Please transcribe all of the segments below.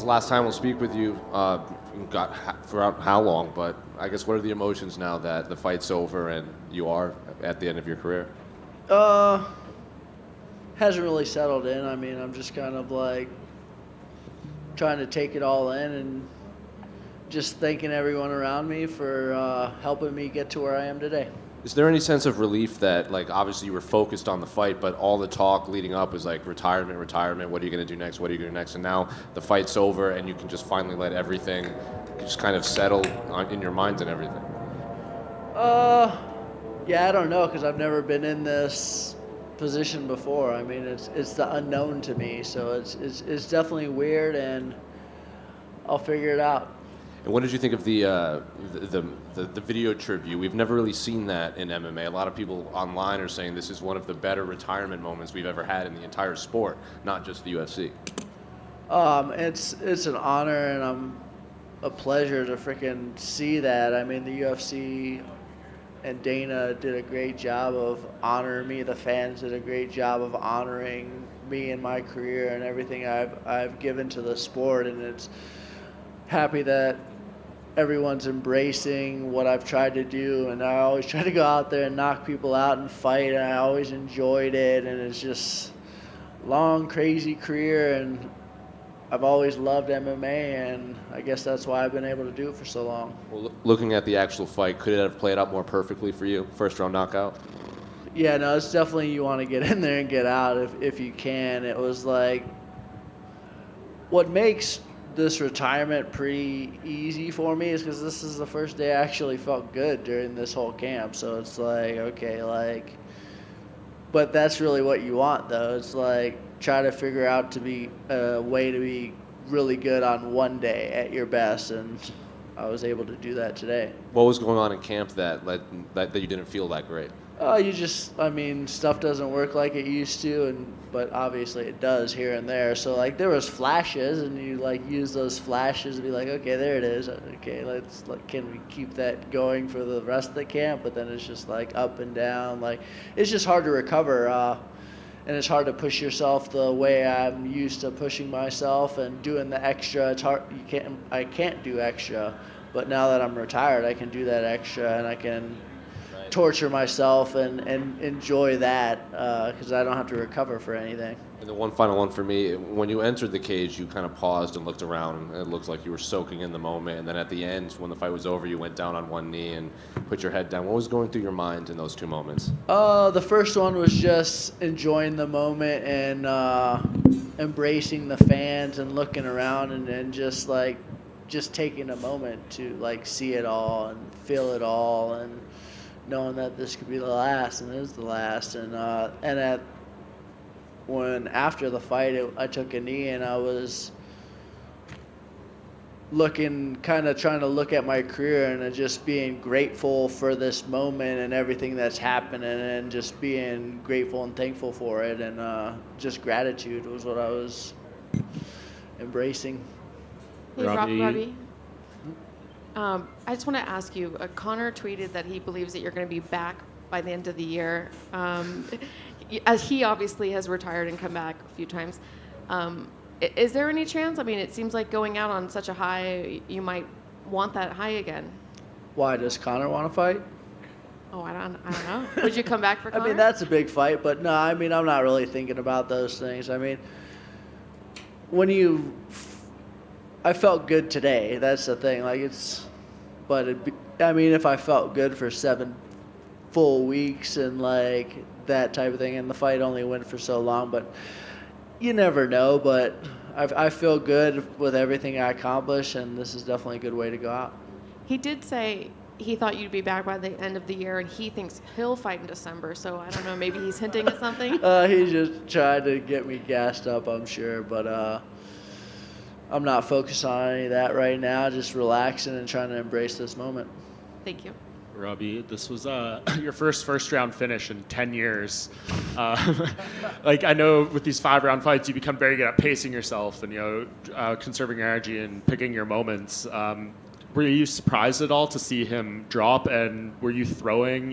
is the last time we'll speak with you. Throughout how long? But I guess what are the emotions now that the fight's over and you are at the end of your career? Hasn't really settled in. I mean, I'm just kind of like trying to take it all in and just thanking everyone around me for helping me get to where I am today. Is there any sense of relief that, like, obviously you were focused on the fight, but all the talk leading up was like retirement, what are you going to do next, what are you going to do next? And now the fight's over and you can just finally let everything just kind of settle in your mind and everything. Yeah, I don't know, because I've never been in this position before. I mean, it's the unknown to me, so it's definitely weird, and I'll figure it out. And what did you think of the video tribute? We've never really seen that in MMA. A lot of people online are saying this is one of the better retirement moments we've ever had in the entire sport, not just the UFC. It's an honor and a pleasure to freaking see that. I mean, the UFC and Dana did a great job of honoring me. The fans did a great job of honoring me and my career and everything I've given to the sport, and it's happy that everyone's embracing what I've tried to do, and I always try to go out there and knock people out and fight, and I always enjoyed it, and it's just a long, crazy career, and I've always loved MMA, and I guess that's why I've been able to do it for so long. Well, looking at the actual fight, could it have played out more perfectly for you? First round knockout? Yeah, no, it's definitely you want to get in there and get out if you can. It was like what makes this retirement pretty easy for me is because this is the first day I actually felt good during this whole camp. So it's like, okay, like, but that's really what you want, though. It's like try to figure out to be a way to be really good on one day at your best, and I was able to do that today. What was going on in camp that you didn't feel that great? Stuff doesn't work like it used to, but obviously it does here and there. So like there was flashes, and you like use those flashes to be like, okay, there it is. Okay, can we keep that going for the rest of the camp? But then it's just like up and down. Like it's just hard to recover, and it's hard to push yourself the way I'm used to pushing myself and doing the extra. It's hard. I can't do extra, but now that I'm retired, I can do that extra, and I can torture myself and enjoy that because I don't have to recover for anything. And the one final one for me, when you entered the cage, you kind of paused and looked around, and it looked like you were soaking in the moment. And then at the end, when the fight was over, you went down on one knee and put your head down. What was going through your mind in those two moments? The first one was just enjoying the moment and embracing the fans and looking around and just taking a moment to like see it all and feel it all, and knowing that this could be the last, and it is the last. And after the fight, I took a knee, and I was trying to look at my career and just being grateful for this moment and everything that's happening, and just being grateful and thankful for it, and just gratitude was what I was embracing. Hey, Robbie. I just want to ask you, Connor tweeted that he believes that you're going to be back by the end of the year. As he obviously has retired and come back a few times. Is there any chance? I mean, it seems like going out on such a high, you might want that high again. Why, does Connor want to fight? Oh, I don't know. Would you come back for Connor? I mean, that's a big fight, but no, I mean, I'm not really thinking about those things. I mean, I felt good today. That's the thing. Like if I felt good for 7 full weeks and like that type of thing, and the fight only went for so long, but you never know. But I feel good with everything I accomplished, and this is definitely a good way to go out. He did say he thought you'd be back by the end of the year, and he thinks he'll fight in December. So I don't know, maybe he's hinting at something. He just tried to get me gassed up, I'm sure, but I'm not focused on any of that right now, just relaxing and trying to embrace this moment. Thank you. Robbie, this was your first round finish in 10 years. I know with these 5-round fights, you become very good at pacing yourself and conserving your energy and picking your moments. Were you surprised at all to see him drop, and were you throwing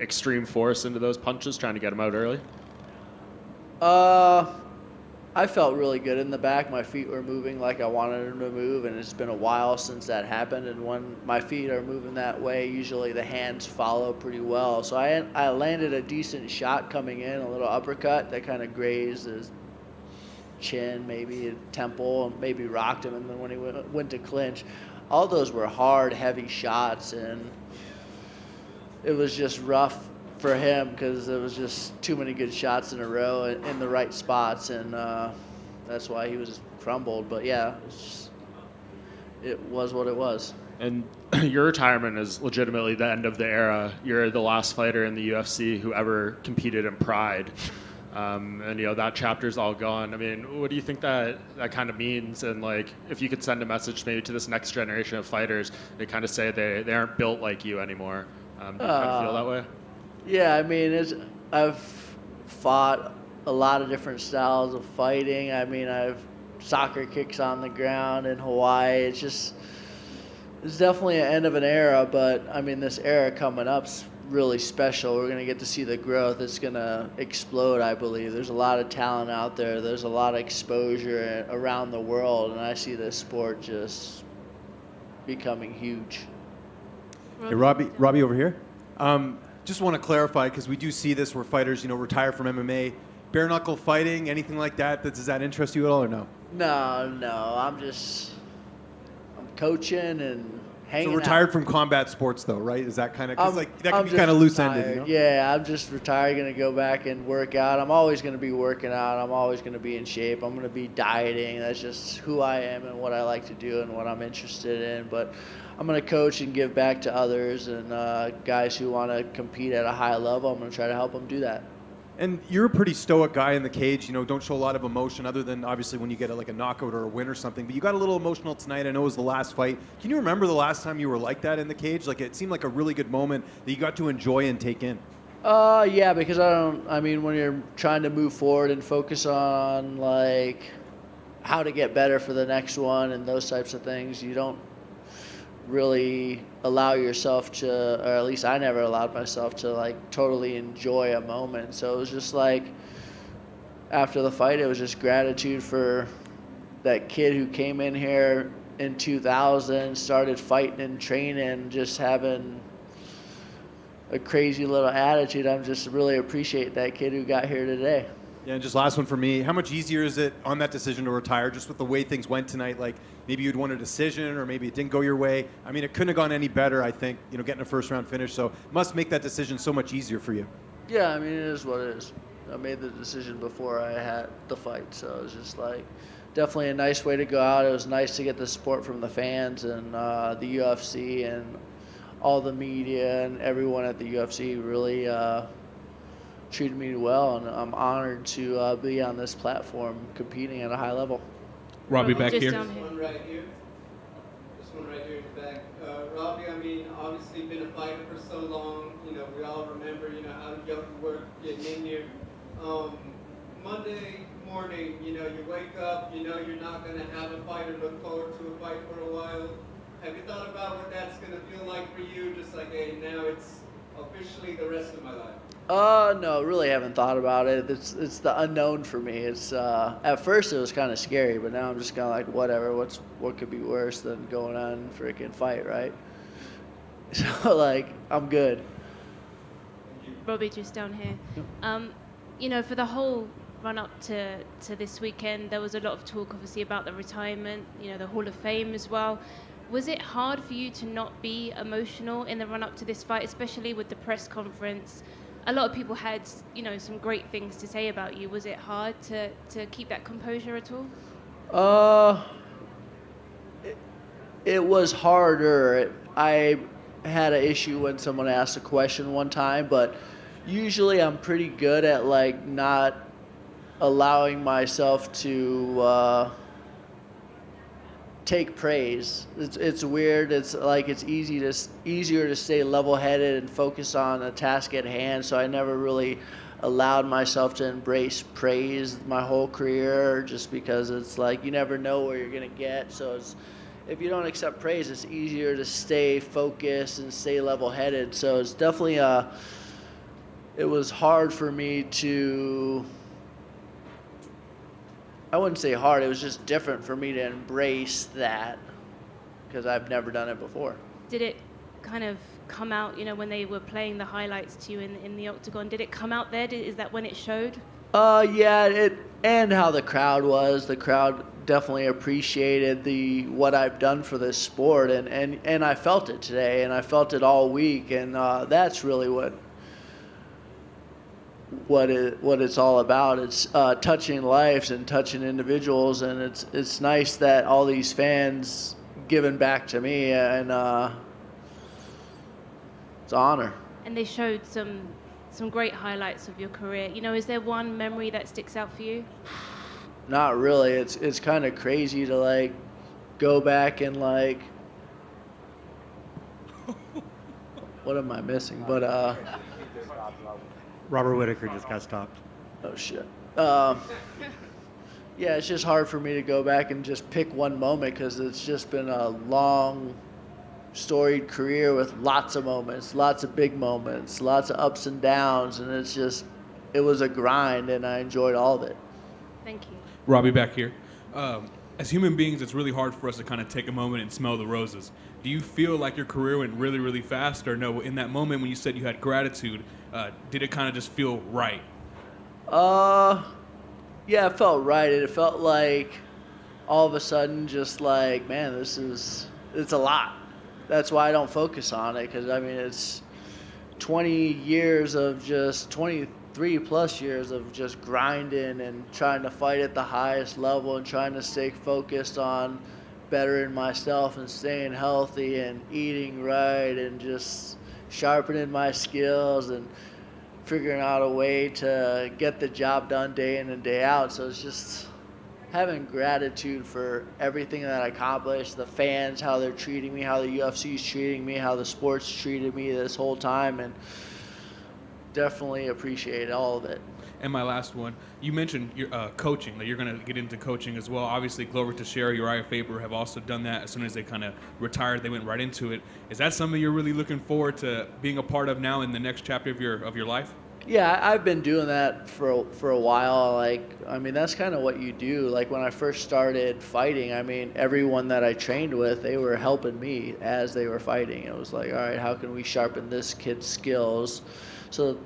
extreme force into those punches, trying to get him out early? I felt really good in the back. My feet were moving like I wanted them to move, and it's been a while since that happened. And when my feet are moving that way, usually the hands follow pretty well. So I landed a decent shot coming in, a little uppercut that kind of grazed his chin, maybe temple, and maybe rocked him. And then when he went to clinch, all those were hard, heavy shots, and it was just rough for him because there was just too many good shots in a row in the right spots, and that's why he was crumbled. But yeah, it was what it was. And your retirement is legitimately the end of the era. You're the last fighter in the UFC who ever competed in Pride. And that chapter's all gone. I mean, what do you think that kind of means? And like, if you could send a message maybe to this next generation of fighters, they kind of say they aren't built like you anymore. Do you kind of feel that way? Yeah, I mean, I've fought a lot of different styles of fighting. I mean, I've soccer kicks on the ground in Hawaii. It's definitely an end of an era, but I mean, this era coming up's really special. We're going to get to see the growth. It's going to explode, I believe. There's a lot of talent out there. There's a lot of exposure around the world, and I see this sport just becoming huge. Hey, Robbie over here. Just want to clarify, because we do see this where fighters, retire from MMA. Bare knuckle fighting, anything like that, does that interest you at all or no? No. I'm coaching and hanging So retired out. from combat sports though, right? Is that kind of, because that can I'm be just kind of loose-ended, retired. Yeah, I'm just retired, going to go back and work out. I'm always going to be working out. I'm always going to be in shape. I'm going to be dieting. That's just who I am and what I like to do and what I'm interested in. But I'm going to coach and give back to others and guys who want to compete at a high level. I'm going to try to help them do that. And you're a pretty stoic guy in the cage, don't show a lot of emotion other than obviously when you get a knockout or a win or something. But you got a little emotional tonight. I know it was the last fight. Can you remember the last time you were like that in the cage? Like, it seemed like a really good moment that you got to enjoy and take in. Yeah, because when you're trying to move forward and focus on like how to get better for the next one and those types of things, you don't really allow yourself to, or at least I never allowed myself to like totally enjoy a moment. So it was just like after the fight, it was just gratitude for that kid who came in here in 2000, started fighting and training, just having a crazy little attitude. I'm just really appreciate that kid who got here today. Yeah, and just last one for me. How much easier is it on that decision to retire, just with the way things went tonight? Like, maybe you'd won a decision, or maybe it didn't go your way. I mean, it couldn't have gone any better, I think, getting a first-round finish. So it must make that decision so much easier for you. Yeah, I mean, it is what it is. I made the decision before I had the fight, so it was just like definitely a nice way to go out. It was nice to get the support from the fans and the UFC and all the media and everyone at the UFC really treated me well, and I'm honored to be on this platform competing at a high level. Robbie back here. This one right here. This one right here in the back. Robbie, I mean, obviously been a fighter for so long. We all remember, how you go to work, getting in here. Monday morning, you wake up, you're not going to have a fight or look forward to a fight for a while. Have you thought about what that's going to feel like for you? Just like, hey, now it's officially the rest of my life. No, really haven't thought about it. It's the unknown for me. It's at first it was kind of scary, but now I'm just kind of like, whatever. What could be worse than going on a freaking fight, right? So like, I'm good. Robbie, just down here. For the whole run up to this weekend, there was a lot of talk, obviously, about the retirement. The Hall of Fame as well. Was it hard for you to not be emotional in the run up to this fight, especially with the press conference? A lot of people had, some great things to say about you. Was it hard to keep that composure at all? It was harder. I had an issue when someone asked a question one time, but usually I'm pretty good at like not allowing myself to take praise. It's weird. It's like it's easier to stay level-headed and focus on a task at hand. So I never really allowed myself to embrace praise my whole career, just because it's like you never know where you're gonna get. So if you don't accept praise, it's easier to stay focused and stay level-headed. So it's definitely it was hard for me to I wouldn't say hard. It was just different for me to embrace that because I've never done it before. Did it kind of come out, when they were playing the highlights to you in the octagon? Did it come out there? Is that when it showed? Yeah, and how the crowd was. The crowd definitely appreciated what I've done for this sport, and I felt it today, and I felt it all week, and that's really what it's all about. It's touching lives and touching individuals, and it's nice that all these fans giving back to me, and it's an honor. And they showed some great highlights of your career. Is there one memory that sticks out for you? Not really. It's kind of crazy to like go back and like what am I missing? But Robert Whitaker just got stopped. oh shit. Yeah, it's just hard for me to go back and just pick one moment because it's just been a long, storied career with lots of moments, lots of big moments, lots of ups and downs, and it was a grind, and I enjoyed all of it. Thank you. Robbie, back here. As human beings, it's really hard for us to kind of take a moment and smell the roses. Do you feel like your career went really, really fast, or no? In that moment when you said you had gratitude, did it kind of just feel right? Yeah, it felt right. It felt like all of a sudden just like, man, it's a lot. That's why I don't focus on it, because I mean, it's 23 plus years of just grinding and trying to fight at the highest level and trying to stay focused on bettering myself and staying healthy and eating right and just sharpening my skills and figuring out a way to get the job done day in and day out. So it's just having gratitude for everything that I accomplished, the fans, how they're treating me, how the UFC's treating me, how the sport's treated me this whole time, and definitely appreciate all of it. And my last one, you mentioned your coaching, that you're going to get into coaching as well. Obviously, Glover Teixeira, Uriah Faber have also done that. As soon as they kind of retired, they went right into it. Is that something you're really looking forward to being a part of now in the next chapter of your life? Yeah, I've been doing that for a while. Like, I mean, that's kind of what you do. Like, when I first started fighting, I mean, everyone that I trained with, they were helping me as they were fighting. It was like, all right, how can we sharpen this kid's skills? So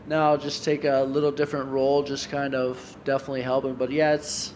now I'll just take a little different role, just kind of definitely helping. But yeah, it's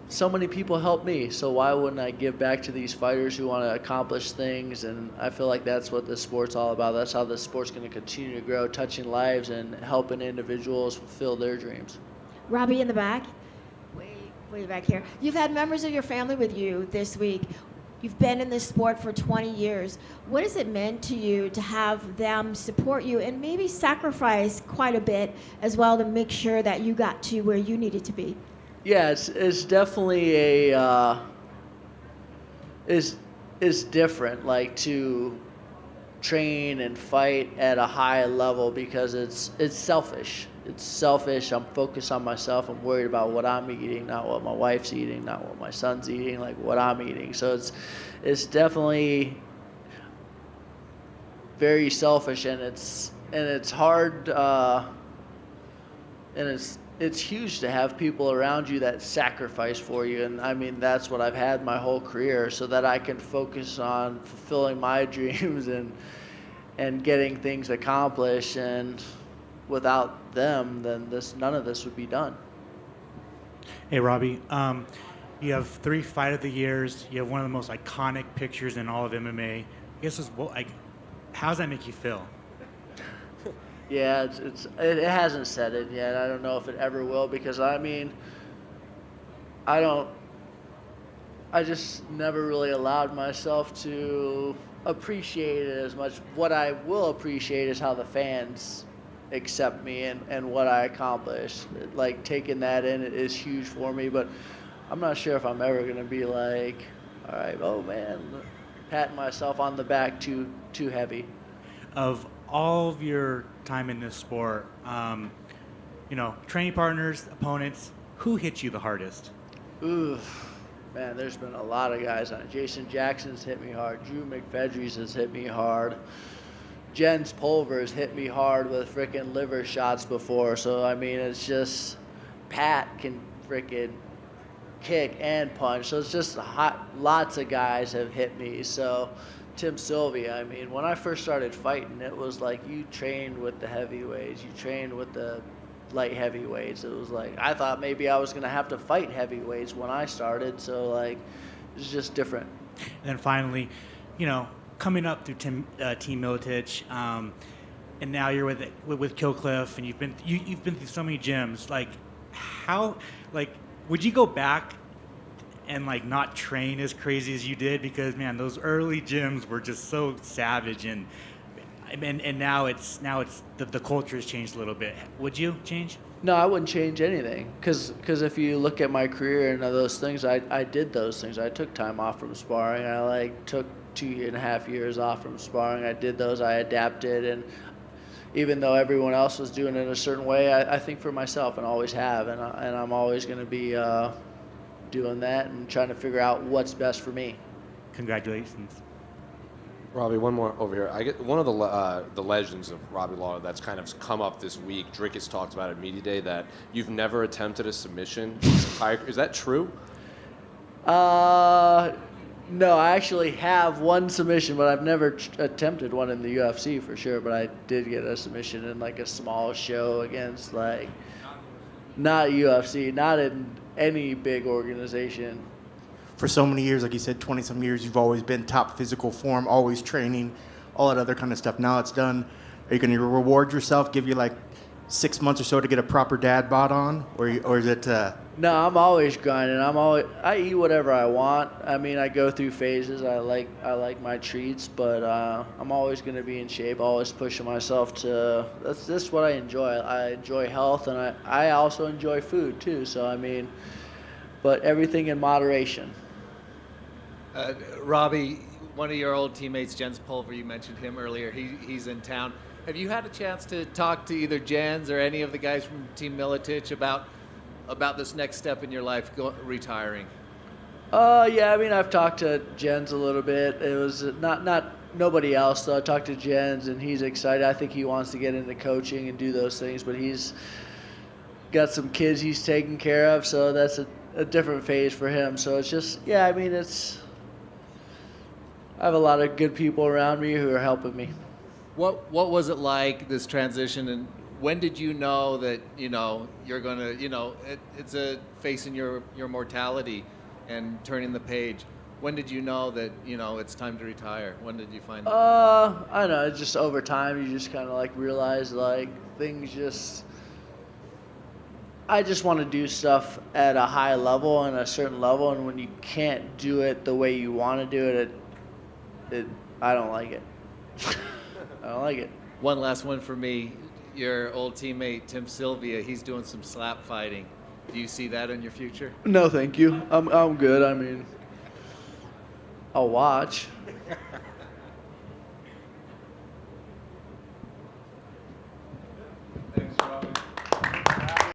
so many people help me, so why wouldn't I give back to these fighters who want to accomplish things? And I feel like that's what this sport's all about. That's how this sport's going to continue to grow, touching lives and helping individuals fulfill their dreams. Robbie in the back, way back here. You've had members of your family with you this week. You've been in this sport for 20 years. What has it meant to you to have them support you and maybe sacrifice quite a bit as well to make sure that you got to where you needed to be? Yeah, it's definitely is different, like, to train and fight at a high level, because it's selfish. It's selfish. I'm focused on myself. I'm worried about what I'm eating, not what my wife's eating, not what my son's eating, like what I'm eating. So it's definitely very selfish, and it's hard, and it's huge to have people around you that sacrifice for you. And I mean, that's what I've had my whole career, so that I can focus on fulfilling my dreams and getting things accomplished. And without them, then none of this would be done. Hey, Robbie, you have 3 Fight of the Years. You have one of the most iconic pictures in all of MMA. I guess how does that make you feel? Yeah, it hasn't set in yet. I don't know if it ever will, because I mean, I just never really allowed myself to appreciate it as much. What I will appreciate is how the fans accept me and what I accomplish. Like, taking that in is huge for me, but I'm not sure if I'm ever gonna be like, all right, oh man, patting myself on the back too heavy. Of all of your time in this sport, training partners, opponents, who hit you the hardest? Ooh, man, there's been a lot of guys on it. Jason Jackson's hit me hard. Drew McFedries has hit me hard. Jens Pulver's hit me hard with frickin' liver shots before. So, I mean, it's just, Pat can freaking kick and punch. So it's just lots of guys have hit me. So Tim Sylvia, I mean, when I first started fighting, it was like you trained with the heavyweights, you trained with the light heavyweights. It was like I thought maybe I was gonna have to fight heavyweights when I started. So like it's just different. And then finally, coming up through Team Militich, and now you're with Killcliff, and you've been through so many gyms. Like, how, would you go back and not train as crazy as you did? Because man, those early gyms were just so savage, and now it's the culture has changed a little bit. Would you change? No, I wouldn't change anything. Cause if you look at my career and those things, I did those things. I took time off from sparring. I took 2.5 years off from sparring. I did those. I adapted, and even though everyone else was doing it a certain way, I think for myself and always have, and I'm always going to be doing that and trying to figure out what's best for me. Congratulations. Robbie, one more over here. I get one of the legends of Robbie Lawler that's kind of come up this week. Drick has talked about at Media Day that you've never attempted a submission. Is that true? No, I actually have one submission, but I've never attempted one in the UFC for sure. But I did get a submission in a small show against not UFC, not in any big organization. For so many years, like you said, 20-some years, you've always been top physical form, always training, all that other kind of stuff. Now it's done. Are you going to reward yourself, give you 6 months or so to get a proper dad bod on, or is it? No, I'm always grinding. I eat whatever I want. I mean, I go through phases. I like my treats, but I'm always going to be in shape. Always pushing myself to. That's what I enjoy. I enjoy health, and I also enjoy food too. So I mean, but everything in moderation. Robbie, one of your old teammates, Jens Pulver, you mentioned him earlier. He's in town. Have you had a chance to talk to either Jens or any of the guys from Team Militich about this next step in your life, retiring? Yeah, I mean, I've talked to Jens a little bit. It was not nobody else, though. I talked to Jens, and he's excited. I think he wants to get into coaching and do those things, but he's got some kids he's taking care of, so that's a different phase for him. So it's just, yeah, I mean, I have a lot of good people around me who are helping me. What was it like, this transition, and when did you know that you're gonna it's a facing your mortality and turning the page? When did you know that it's time to retire? When did you find that? I don't know. It's just over time, you just kind of realize things just. I just want to do stuff at a high level and a certain level, and when you can't do it the way you want to do it, I don't like it. I don't like it. One last one for me. Your old teammate, Tim Sylvia, he's doing some slap fighting. Do you see that in your future? No, thank you. I'm good. I mean, I'll watch.